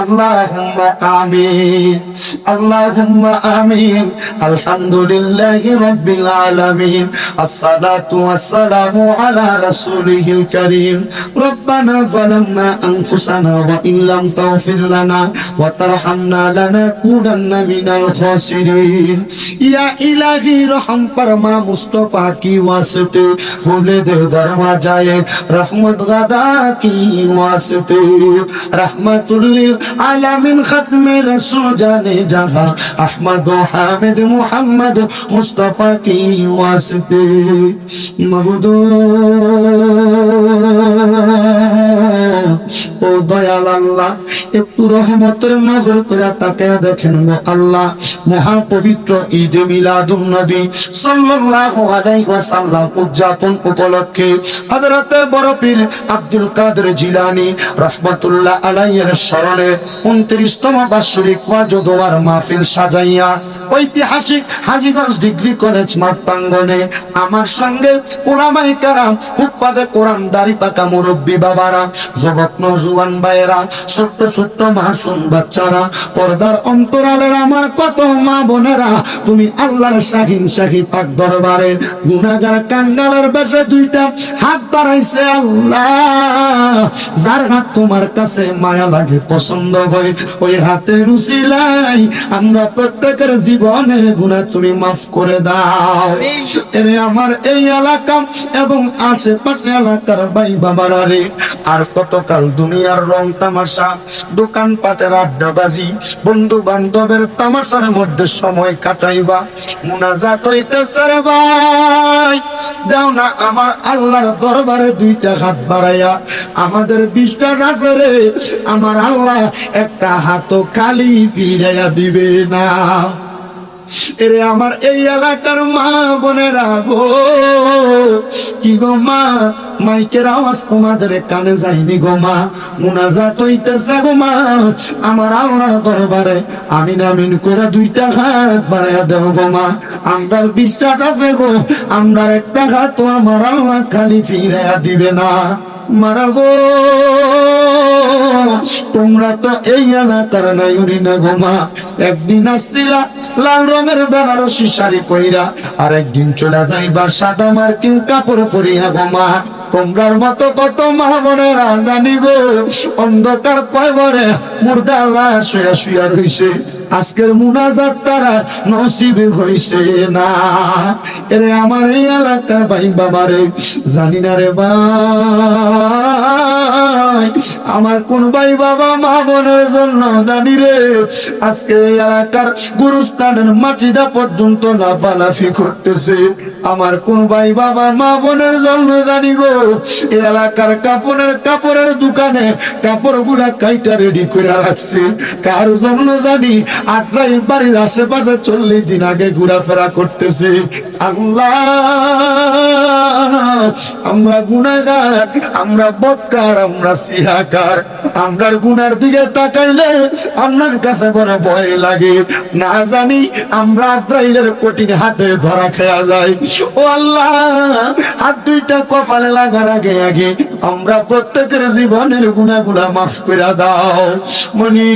আল্লাহুম্মা আমিন, আল্লাহুম্মা আমিন। আলহামদুলিল্লাহি রাব্বিল আলামিন। আসসালাতু ওয়াসসালামু আলা রাসূলিহিল কারীম। রব্বানা যালামনা আনফুসানা ওয়া ইল্লাম তাগফির লানা ওয়া তারহামনা লানাকুনান্না মিনাল খাসিরিন। ইয়া ইলাহি রহম ফরমা মুস্তাফা কি ওয়াসতে, খুলে দে দরওয়াজায়ে রহমত গাদা কি ওয়াসতে। রহমাতুল লিল আলামিন খতমে রাসূল জানে জাহাं আহমদ ও হামিদ মুহাম্মদ মুস্তাফা কি ওয়াসতে। মাবুদ ও দয়াল আল্লাহ, একটু রহমতের নজর করে তাকায়া দেখেন গো আল্লাহ। মহাপবিত্র ঈদ মিলাদুন নবী সাল্লাল্লাহু আলাইহি ওয়াসাল্লাম উদযাপন উপলক্ষে হযরত বড় পীর আব্দুল কাদের জিলানী রাহমাতুল্লাহ আলাইহির স্মরণে 29তম বাৎসরিক ওয়াজ ও দোয়ার মাহফিল সাজাইয়া ঐতিহাসিক হাজীগঞ্জ ডিগ্রি কলেজ মাঠ প্রাঙ্গণে আমার সঙ্গে উলামায়ে কেরাম, হুফাজে কোরআন, দাড়ি পাকা মুরব্বী বাবারা, যুবক নওজোয়ান ভাইয়েরা, ছোট্ট ছোট্ট মাসুম বাচ্চারা, পর্দার অন্তরালের আমার কত মা বোনেরা, তুমি আল্লাহর শাহিন শাহী পাক দরবারে গুনাহগার কাঙ্গালের বেশে দুইটা হাত বাড়াইছে আল্লাহ। যার হাত তোমার কাছে মায়া লাগে, পছন্দ হয়, ওই হাতের উসিলাই আমরা প্রত্যেকের জীবনের গুনাহ তুমি মাফ করে দাও। এরে আমার এই এলাকা এবং আশেপাশে এলাকার ভাই বাবারা রে, আর কতকাল দুনিয়ার রং তামাশা, দোকান পাটের আড্ডাবাজি, বন্ধু বান্ধবের তামাশার মধ্যে সময় কাটাইবা? মুনাজাত হইতেছে রে ভাই, দাও না আমার আল্লাহর দরবারে দুইটা হাত বাড়াইয়া। আমাদের বিশ্বাস আছে রে, আমার আল্লাহ একটা হাতও খালি ফিরাইয়া দিবে না। এরে আমার এই এলাকার মা বোনেরা গো, কি গো মা, মাইকের আওয়াজ তোমাদের কানে যায়নি গো মা? মুনাজাত হইতেছে গো মা, আমার আল্লাহর দরবারে আমিন আমিন করে দুইটা হাত বাড়াইয়া দেও গো মা। আমরার বিশ্বাস আছে গো, আমরার একটা হাত তো আমার আল্লাহ খালি ফিরাইয়া দিবে না। মারা গো, তোমরা তো এই এলাকার নাইরি না গো মা। একদিন আসছিলা লাল রঙের বেনারসি শাড়ি পইরা, আর একদিন চলে যাইবা সাদা মার্কিন কাপড় পরিয়া গো মা। তোমরার মতো কত মা বোনেরা জানি গো, অন্ধকার কয়বরে মুর্দা লাশ শুয়া শুয়া রইছে, আজকের মুনাজাত তারা নসিব হইছে না। এরে আমার এই এলাকার ভাই বাবারে, জানি না রে ভাই, আমার কোন ভাই বাবা মা বোনের জন্য জানি রে আজকে এই এলাকার গুরুস্থানের মাটিটা পর্যন্ত লাফালাফি করতেছে। আমার কোন ভাই বাবা মা বোনের জন্য জানি গো এই এলাকার কাপড়ের দোকানে কাপড় গুলা কাইটা রেডি করে রাখছে। কার জন্য জানি আত্রাই বাড়ির আশেপাশে 40 দিন আগে ঘোরাফেরা করতেছে। আল্লাহ, আমরা গুনাহগার, আমরা বদকার, আমরা সিহাকার, আমরার গুনার দিকে তাকাইলে আপনার কাছে বড় ভয় লাগে। না জানি আমরা আজরাইলের কঠিন হাতে ধরা খেয়া যায়। ও আল্লাহ, হাত দুইটা কপালে লাগার আগে আগে আমরা প্রত্যেকের জীবনের গুনাহগুলা মাফ করে দাও। মনি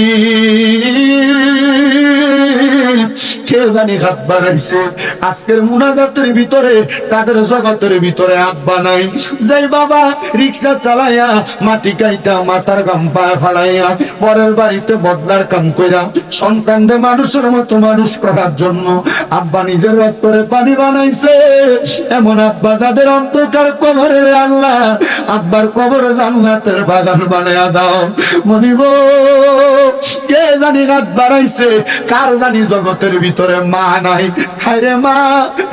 কে জানি হাত বাড়াইছে আজকের মুনাজাতের ভিতরে, তাদের জগতের ভিতরে আব্বা নাই। যাই বাবা রিক্সা চালাইয়া মাটি কাইটা মাথার গাম পায়ে ফালাইয়া পরের বাড়িতে বদলার কাম কইরা সন্তানদের মানুষের মতো মানুষ করার জন্য আব্বা নিজের রক্তরে পানি বানাইছে। এমন আব্বা তাদের অন্ধকার কবরে আল্লাহ আব্বার কবরে জান্নাতের বাগান বানাইয়া দাও। মনিব কে জানি হাত বাড়াইছে, কার জানি জগতের ভিতরে মা নাই। হায়রে মা,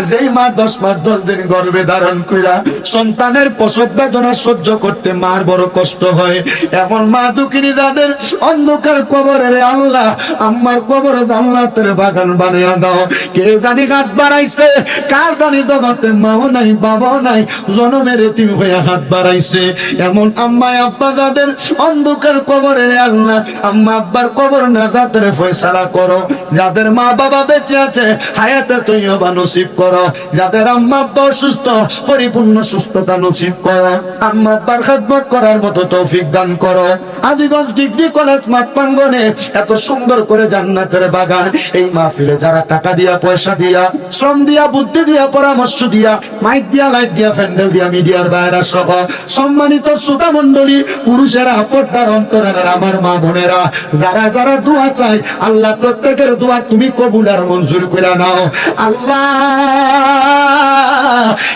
যেই মা 10 মাস 10 দিন গর্ভে ধারণ কইরা সন্তানের প্রসব বেদনা সহ্য করতে মার বড় কষ্ট হয়, এমন মা দুঃখিনী যাদের অন্ধকার কবরে রে আল্লাহ আম্মার কবরে জান্নাতের বাগান বানাইয়া দাও। কে জানি হাত বাড়াইছে, কার জানি জগতে মাও নাই বাবাও নাই, জনমের এতিম হয়ে হাত বাড়াইছে। এমন আম্মা আব্বা যাদের অন্ধকার কবরে রে আল্লাহ আম্মা আব্বার কবর নাজাতের ফয়সালা করো। যাদের মা বাবা বেঁচে আছে হায়াতে তৈয়বা নসিব করো। যাদের আম্মা আব্বা অসুস্থ পরিপূর্ণ সুস্থতা নসিব করো। আম্মা আব্বার খেদমত করার মতো তৌফিক দান করো। আদিগঞ্জ ডিগ্রি কলেজ মাঠ প্রাঙ্গণে এত সুন্দর করে জান্নাতের বাগান, এই মাহফিলে যারা টাকা দিয়া, পয়সা দিয়া, শ্রম দিয়া, বুদ্ধি দিয়া, পরামর্শ দিয়া, মাইক দিয়া, লাইট দিয়া, প্যান্ডেল দিয়া, মিডিয়ার বাইরা সহ সম্মানিত শ্রোতা মণ্ডলী, পুরুষেরা, পর্দার অন্তরালের আমার মা বোনেরা, যারা যারা দোয়া চাই আল্লাহ প্রত্যেকের দোয়া তুমি কবুল আর মঞ্জুর করে নাও। আল্লাহ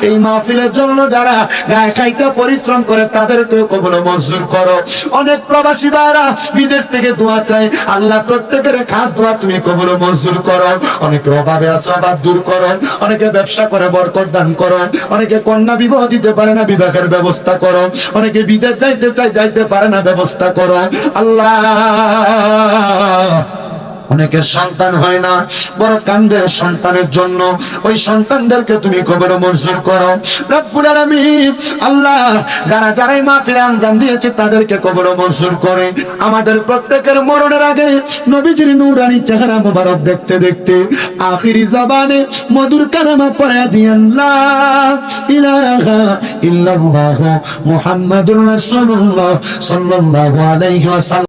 এই মাহফিলের জন্য যারা গায়ে খাইতে পরিশ্রম করে তাদেরকেও কবুল মঞ্জুর করো। অনেক প্রবাসী ভাইরা বিদেশ থেকে দোয়া চাই, আল্লাহ প্রত্যেকের খাস দোয়া তুমি কবুল মঞ্জুর করো। অনেকে অভাবে আছে, অভাব দূর করো। অনেকে ব্যবসা করে বরকত দান করো। অনেকে কন্যা বিবাহ দিতে পারে না, বিবাহের ব্যবস্থা করো। অনেকে বিদেশ যাইতে চাই, যাইতে পারে না, ব্যবস্থা করো। আল্লাহ অনেকের সন্তান হয় না, বড় কান্দে সন্তানের জন্য, ওই সন্তানদেরকে তুমি কবর মঞ্জুর করো রব্বুল আলামিন। আল্লাহ যারা যারাই মাহফিলে আঞ্জাম দিয়েছে তাদেরকে কবর মঞ্জুর করে। আমাদের প্রত্যেকের মরণের আগে নবীজির নূরানি চেহারা মোবারক দেখতে দেখতে আখিরি জবানে মধুর কালামা পড়ে দিয়েন লা ইলাহা ইল্লাল্লাহ মুহাম্মাদুর রাসূলুল্লাহ সাল্লাল্লাহু আলাইহি ওয়াসাল্লাম।